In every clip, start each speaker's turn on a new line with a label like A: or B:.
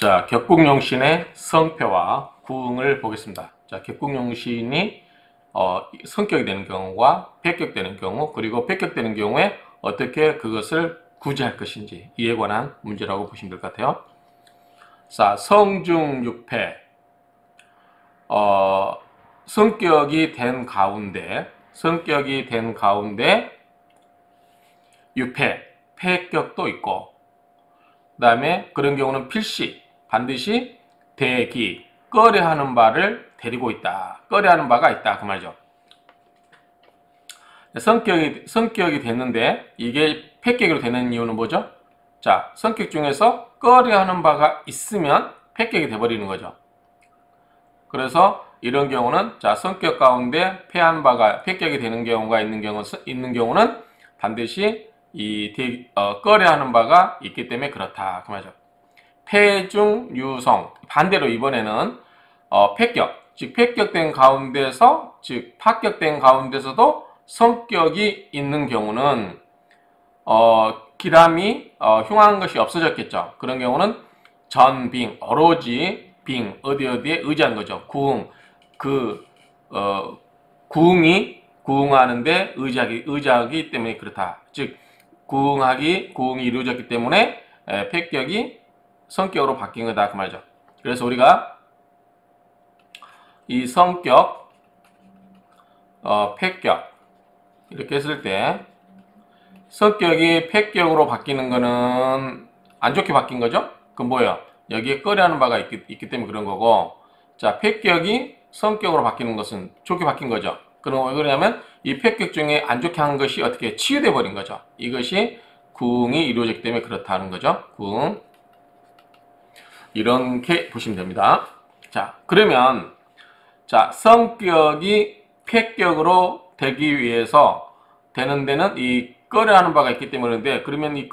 A: 자, 격국용신의 성패와 구응을 보겠습니다. 자, 격국용신이 성격이 되는 경우와 폐격되는 경우, 그리고 폐격되는 경우에 어떻게 그것을 구제할 것인지 이에 관한 문제라고 보시면 될 것 같아요. 자, 성중육패, 성격이 된 가운데 육패, 폐격도 있고, 그 다음에 그런 경우는 필시, 반드시 대기, 꺼려하는 바를 데리고 있다. 꺼려하는 바가 있다. 그 말이죠. 성격이 됐는데 이게 폐격으로 되는 이유는 뭐죠? 자, 성격 중에서 꺼려하는 바가 있으면 폐격이 돼버리는 거죠. 그래서 이런 경우는 자, 성격 가운데 폐격이 되는 경우가 있는 경우는 반드시 꺼려하는 바가 있기 때문에 그렇다. 그 말이죠. 폐중 유성, 반대로 이번에는 즉 폐격된 가운데서, 즉 파격된 가운데서도 성격이 있는 경우는 기람이 흉한 것이 없어졌겠죠. 그런 경우는 전빙, 어로지 빙, 어디에 의지하는 거죠. 구응하는데 의지하기 때문에 그렇다. 즉 구응이 이루어졌기 때문에 폐격이 성격으로 바뀐 거다. 그 말이죠. 그래서 우리가 이 성격, 폐격 이렇게 했을 때 성격이 폐격으로 바뀌는 거는 안 좋게 바뀐 거죠. 그럼 뭐예요? 여기에 꺼려하는 바가 있기 때문에 그런 거고, 자, 폐격이 성격으로 바뀌는 것은 좋게 바뀐 거죠. 그럼 왜 그러냐면 이 폐격 중에 안 좋게 한 것이 어떻게 치유돼 버린 거죠. 이것이 구응이 이루어졌기 때문에 그렇다는 거죠. 구응. 이렇게 보시면 됩니다. 자, 그러면 자, 성격이 폐격으로 되기 위해서 되는 데는 이 꺼려하는 바가 있기 때문인데, 그러면 이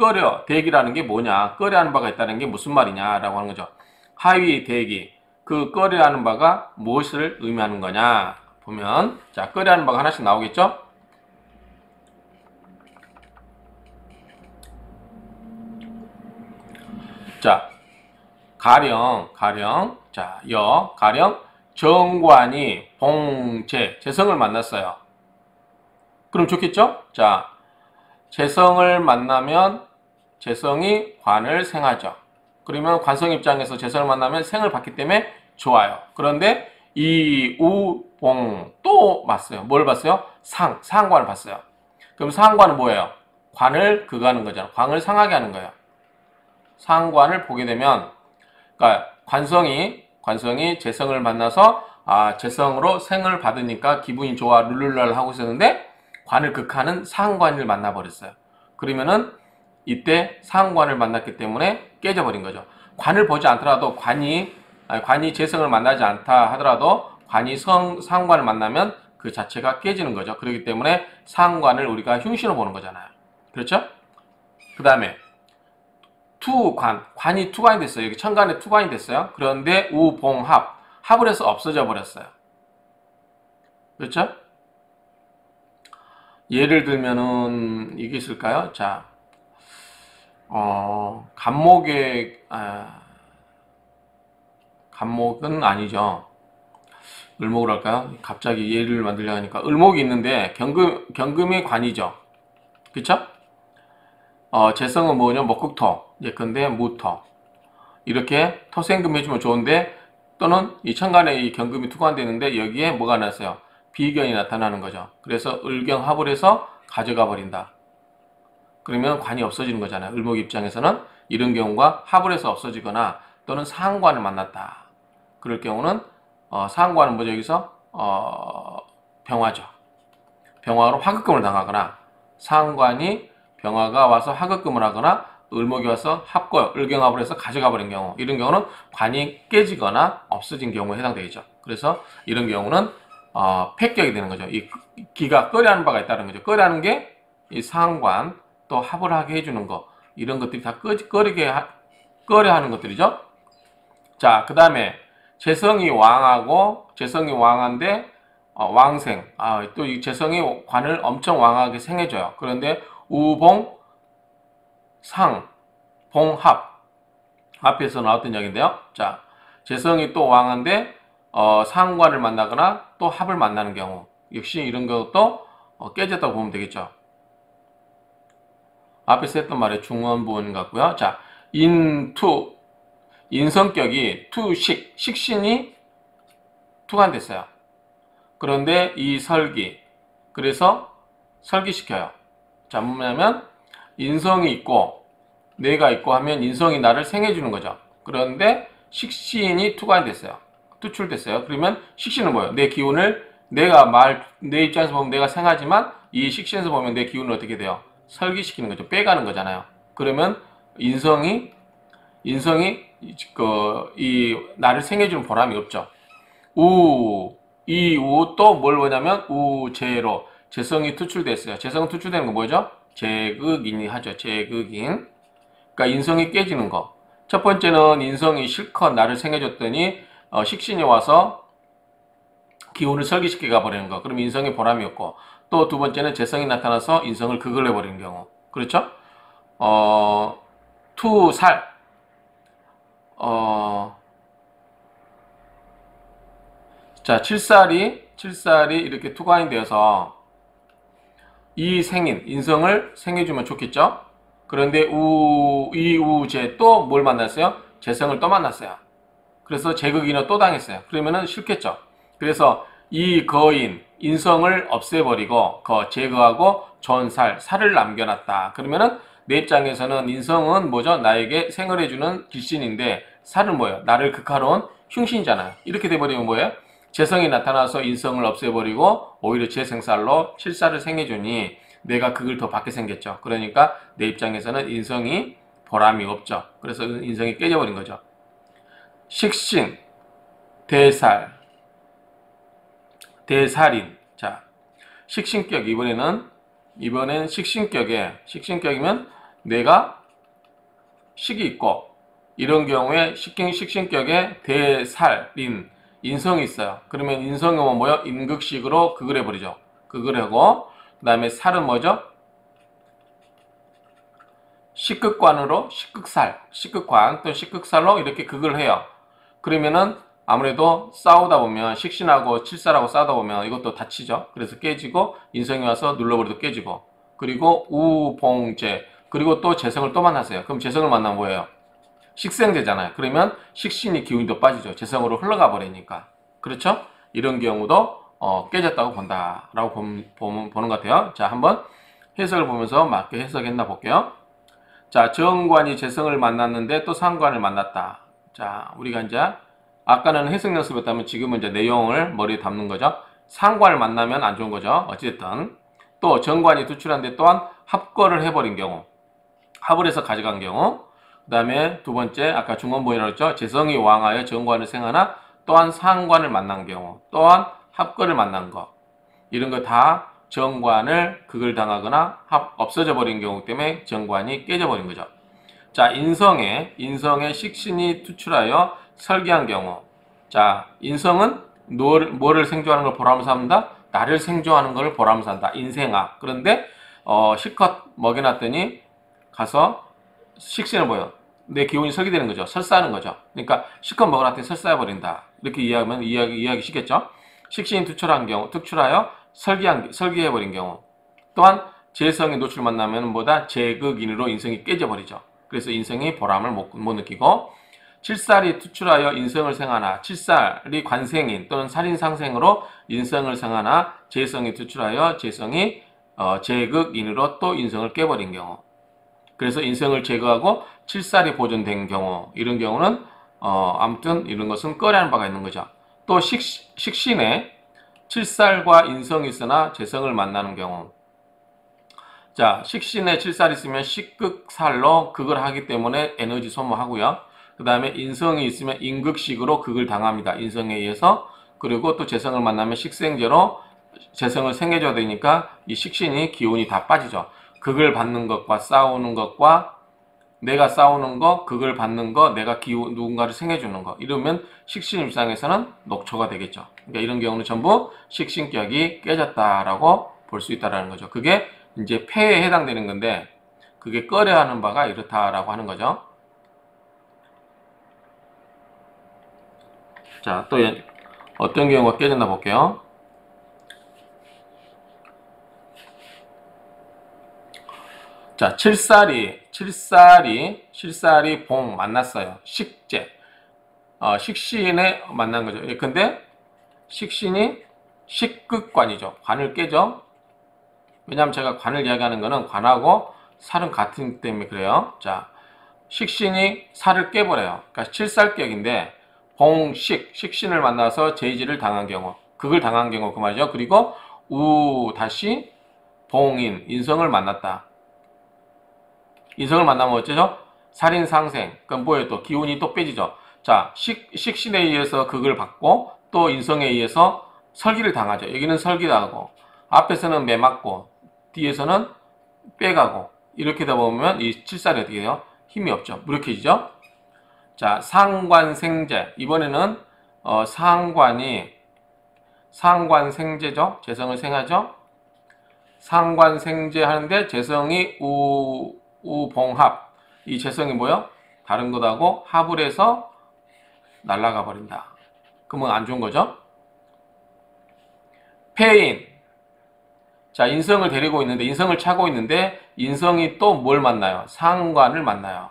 A: 대기라는 게 뭐냐? 꺼려하는 바가 있다는 게 무슨 말이냐라고 하는 거죠. 하위 대기, 그 꺼려하는 바가 무엇을 의미하는 거냐? 보면 자, 꺼려하는 바가 하나씩 나오겠죠? 자, 가령 정관이 재성을 만났어요. 그럼 좋겠죠? 자, 재성을 만나면 재성이 관을 생하죠. 그러면 관성 입장에서 재성을 만나면 생을 받기 때문에 좋아요. 그런데 이 우봉 또 봤어요. 뭘 봤어요? 상관을 봤어요. 그럼 상관은 뭐예요? 관을 하는 거잖아. 관을 상하게 하는 거예요. 상관을 보게 되면, 그러니까 관성이 재성을 만나서 재성으로 생을 받으니까 기분이 좋아 룰루랄 하고 있었는데 관을 극하는 상관을 만나버렸어요. 그러면은 이때 상관을 만났기 때문에 깨져버린 거죠. 관을 보지 않더라도 관이 재성을 만나지 않다 하더라도 관이 상관을 만나면 그 자체가 깨지는 거죠. 그렇기 때문에 상관을 우리가 흉신으로 보는 거잖아요. 그렇죠? 그 다음에 관이 투관이 됐어요. 여기 천간에 투관이 됐어요. 그런데 합을 해서 없어져 버렸어요. 그렇죠? 예를 들면은 이게 있을까요? 자, 간목은 아니죠. 을목을 할까요? 갑자기 예를 만들려고 하니까 을목이 있는데 경금이 관이죠. 그쵸? 재성은 뭐냐? 목극토. 예컨대 무토. 이렇게 토생금 해주면 좋은데, 또는 이 천간에 이 경금이 투관되는데 여기에 뭐가 나왔어요? 비견이 나타나는 거죠. 그래서 을경합을 해서 가져가 버린다. 그러면 관이 없어지는 거잖아요. 을목 입장에서는 이런 경우가 합을 해서 없어지거나 또는 상관을 만났다. 그럴 경우는 상관은 뭐죠? 여기서 병화죠. 병화로 화극금을 당하거나, 상관이 병화가 와서 화극금을 하거나 을목이 와서 을경합을 해서 가져가 버린 경우, 이런 경우는 관이 깨지거나 없어진 경우에 해당되겠죠. 그래서 이런 경우는 폐격이 되는 거죠. 이 기가 꺼려하는 바가 있다는 거죠. 꺼려하는 게 이 상관, 또 합을 하게 해주는 거, 이런 것들이 다 꺼려하는 것들이죠. 자, 그 다음에 재성이 왕한데 왕생, 또 이 재성이 관을 엄청 왕하게 생해줘요. 그런데 우봉, 봉합, 앞에서 나왔던 이야기인데요. 자, 재성이 또 왕한데 상관을 만나거나 또 합을 만나는 경우 역시 이런 것도 깨졌다고 보면 되겠죠. 앞에서 했던 말의 중원 부분 같고요. 자, 인투 인성격이 투식 식신이 투관됐어요. 그런데 이 설기 그래서 설기시켜요. 자, 뭐냐면 인성이 있고 내가 있고 하면 인성이 나를 생해주는 거죠. 그런데 식신이 투관됐어요. 투출됐어요. 그러면 식신은 뭐예요? 내 기운을 내 입장에서 보면 내가 생하지만 이 식신에서 보면 내 기운을 어떻게 돼요? 설기시키는 거죠. 빼가는 거잖아요. 그러면 인성이 이 나를 생해주는 보람이 없죠. 이 우 또 뭘 보냐면 우재로 재성이 투출됐어요. 재성 투출되는 거 뭐죠? 재극인이 하죠. 재극인. 그러니까 인성이 깨지는 거. 첫 번째는 인성이 실컷 나를 생해줬더니 식신이 와서 기운을 설기시켜 가버리는 거. 그럼 인성이 보람이 없고 또 두 번째는 재성이 나타나서 인성을 극을 해버리는 경우. 그렇죠? 투살 자, 칠살이 이렇게 투관이 되어서 이 생인, 인성을 생해주면 좋겠죠? 그런데 이우재 또 뭘 만났어요? 재성을 또 만났어요. 그래서 재극인을 또 당했어요. 그러면은 싫겠죠? 그래서 이 거인, 인성을 없애버리고 제거하고 살을 남겨놨다. 그러면은 내 입장에서는 인성은 뭐죠? 나에게 생을 해주는 길신인데 살은 뭐예요? 나를 극하러 온 흉신이잖아요. 이렇게 돼버리면 뭐예요? 재성이 나타나서 인성을 없애버리고 오히려 재생살로 칠살을 생해주니 내가 극을 더 받게 생겼죠. 그러니까 내 입장에서는 인성이 보람이 없죠. 그래서 인성이 깨져버린 거죠. 식신, 대살, 대살인. 자, 식신격 이번엔 식신격이면 내가 식이 있고 이런 경우에 식신격에 대살인 인성이 있어요. 그러면 인성이 뭐요? 인극식으로 극을 해버리죠. 극을 하고 그 다음에 살은 뭐죠? 식극관으로 식극관 또는 식극살로 이렇게 극을 해요. 그러면은 아무래도 싸우다 보면 식신하고 칠살하고 싸우다 보면 이것도 다치죠. 그래서 깨지고 인성이 와서 눌러버려도 깨지고 그리고 우봉재 그리고 또 재성을 또 만났어요. 그럼 재성을 만나면 뭐예요? 식생되잖아요. 그러면 식신이 기운이 더 빠지죠. 재성으로 흘러가 버리니까. 그렇죠? 이런 경우도 깨졌다고 본다라고 보는 것 같아요. 자, 한번 해석을 보면서 맞게 해석했나 볼게요. 자, 정관이 재성을 만났는데 또 상관을 만났다. 자, 우리가 이제 아까는 해석 연습했다면 지금은 이제 내용을 머리에 담는 거죠. 상관을 만나면 안 좋은 거죠. 어찌됐든 또 정관이 투출한데 또한 합거를 해버린 경우, 합을 해서 가져간 경우. 그 다음에 두 번째 아까 중원본이라고 했죠. 재성이 왕하여 정관을 생하나 또한 상관을 만난 경우 또한 합거를 만난 거 이런 거 다 정관을 극을 당하거나 없어져 버린 경우 때문에 정관이 깨져 버린 거죠. 자, 인성에 식신이 투출하여 설기한 경우. 자, 인성은 뭐를 생조하는 걸 보람을 삼는다? 나를 생조하는 걸 보람을 산다. 인생아. 그런데 실컷 먹여놨더니 가서 식신을 보여. 내 기운이 설기되는 거죠. 설사하는 거죠. 그러니까 실컷 먹어놨더니 설사해버린다. 이렇게 이해하면 이해하기 쉽겠죠. 식신이 투출하여 설기해버린 경우. 또한 재성의 노출 만나면 뭐다? 재극인으로 인성이 깨져버리죠. 그래서 인성이 보람을 못 느끼고 칠살이 투출하여 인성을 생하나 칠살이 관생인 또는 살인상생으로 인성을 생하나 재성이 투출하여 재성이 재극인으로 또 인성을 깨버린 경우. 그래서 인성을 제거하고 칠살이 보존된 경우 이런 경우는 아무튼 이런 것은 꺼려하는 바가 있는 거죠. 또 식신에 칠살과 인성이 있으나 재성을 만나는 경우. 자, 식신에 칠살이 있으면 식극살로 극을 하기 때문에 에너지 소모하고요. 그 다음에 인성이 있으면 인극식으로 극을 당합니다. 인성에 의해서. 그리고 또 재성을 만나면 식생제로 재성을 생해줘야 되니까 이 식신이 기운이 다 빠지죠. 극을 받는 것과 싸우는 것과 내가 싸우는 거, 극을 받는 거, 내가 누군가를 생해주는 거 이러면 식신 입장에서는 녹초가 되겠죠. 그러니까 이런 경우는 전부 식신격이 깨졌다라고 볼 수 있다라는 거죠. 그게 이제 폐에 해당되는 건데 그게 꺼려하는 바가 이렇다라고 하는 거죠. 자, 또 어떤 경우가 깨졌나 볼게요. 자, 칠살이 봉 만났어요. 식재. 식신에 만난 거죠. 근데 식신이 식극관이죠. 관을 깨죠. 왜냐하면 제가 관을 이야기하는 거는 관하고 살은 같은 때문에 그래요. 자, 식신이 살을 깨버려요. 그러니까 칠살격인데 식신을 만나서 제지를 당한 경우, 극을 당한 경우 그 말이죠. 그리고 다시 인성을 만났다. 인성을 만나면 어쩌죠? 살인상생. 그럼 뭐예요? 또 기운이 또 빼지죠. 자, 식신에 의해서 극을 받고 또 인성에 의해서 설기를 당하죠. 여기는 설기당하고 앞에서는 매맞고 뒤에서는 빼가고 이렇게 되다 보면 이 칠살이 어떻게 돼요? 힘이 없죠. 무력해지죠. 자, 상관생재. 이번에는 상관생재죠. 재성을 생하죠. 상관생재 하는데 재성이 우봉합. 이 재성이 뭐요? 다른 것하고 합을 해서 날아가 버린다. 그러면 안 좋은 거죠. 폐인. 자, 인성을 데리고 있는데, 인성을 차고 있는데, 인성이 또 뭘 만나요? 상관을 만나요.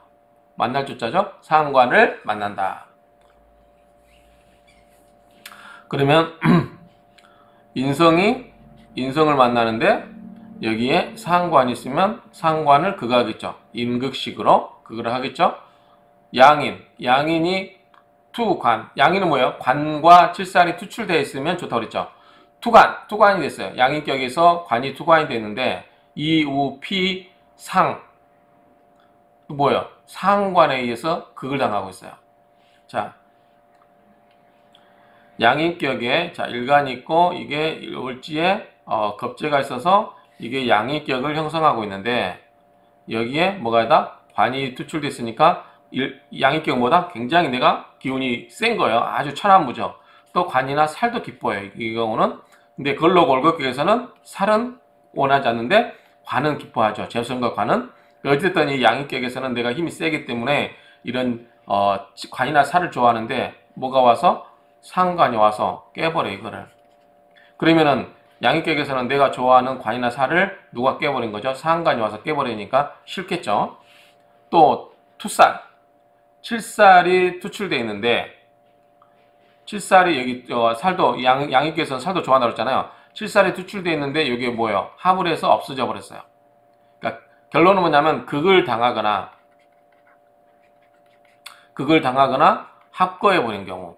A: 만날 조자죠? 상관을 만난다. 그러면, 인성을 만나는데, 여기에 상관이 있으면 상관을 극하겠죠. 임극식으로 극을 하겠죠. 양인이 투관. 양인은 뭐예요? 관과 칠살이 투출되어 있으면 좋다고 그랬죠. 투관이 됐어요. 양인격에서 관이 투관이 됐는데 상 뭐예요? 상관에 의해서 극을 당하고 있어요. 자, 양인격에 자 일간이 있고 이게 을지에 겁재가 있어서 이게 양인격을 형성하고 있는데 여기에 뭐가 있다? 관이 투출됐으니까 양인격은 뭐다? 굉장히 내가 기운이 센 거예요. 아주 천한무죠. 또 관이나 살도 기뻐요. 이 경우는. 근데 걸록월극격에서는 살은 원하지 않는데 관은 기뻐하죠. 재성과 관은. 어쨌든 이 양인격에서는 내가 힘이 세기 때문에 이런 관이나 살을 좋아하는데 뭐가 와서? 상관이 와서 깨버려 이거를. 그러면은 양인격에서는 내가 좋아하는 관이나 살을 누가 깨버린 거죠? 상관이 와서 깨버리니까 싫겠죠. 또 투살. 칠살이 투출되어 있는데 칠살이 여기 살도 양인격에서는 살도 좋아한다고 했잖아요. 칠살이 투출되어 있는데 여기에 뭐예요? 합을 해서 없어져 버렸어요. 그러니까 결론은 뭐냐면 극을 당하거나 합거해 버린 경우.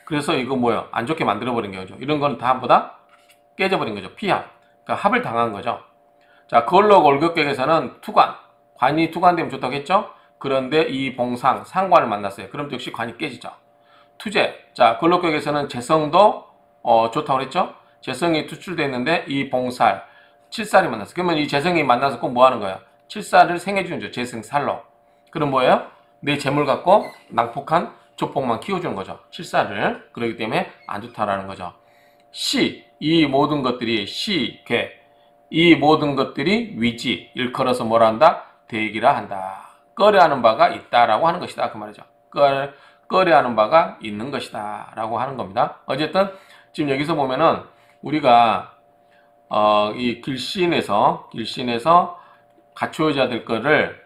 A: 그래서 이거 뭐예요? 안 좋게 만들어 버린 경우죠. 이런 건 전부 다 깨져 버린 거죠. 피합. 그러니까 합을 당한 거죠. 자, 걸록월극격에서는 관이 투관되면 좋다고 했죠? 그런데 이 상관을 만났어요. 그럼 역시 관이 깨지죠. 투재. 자, 걸록격에서는 재성도 좋다고 그랬죠? 재성이 투출됐는데 이 칠살이 만났어요. 그러면 이 재성이 만나서 꼭 뭐 하는 거야? 칠살을 생해주는 거죠. 재성살로. 그럼 뭐예요? 내 재물 갖고 낭폭한 조폭만 키워주는 거죠. 칠살을. 그렇기 때문에 안 좋다라는 거죠. 이 모든 것들이 이 모든 것들이 위지, 일컬어서 뭐라 한다? 대기라 한다. 꺼려하는 바가 있다라고 하는 것이다. 그 말이죠. 꺼려하는 바가 있는 것이다. 라고 하는 겁니다. 어쨌든, 지금 여기서 보면은, 우리가, 이 길신에서 갖추어져야 될 거를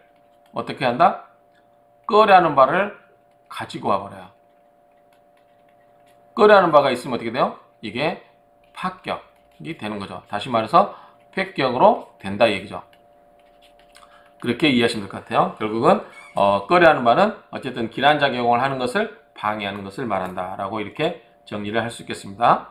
A: 어떻게 한다? 꺼려하는 바를 가지고 와버려요. 꺼려하는 바가 있으면 어떻게 돼요? 이게 파격이 되는 거죠. 다시 말해서, 폐격으로 된다 이 얘기죠. 그렇게 이해하시면 될 것 같아요. 결국은 꺼려하는 바는 어쨌든 기란작용을 하는 것을 방해하는 것을 말한다 라고 이렇게 정리를 할 수 있겠습니다.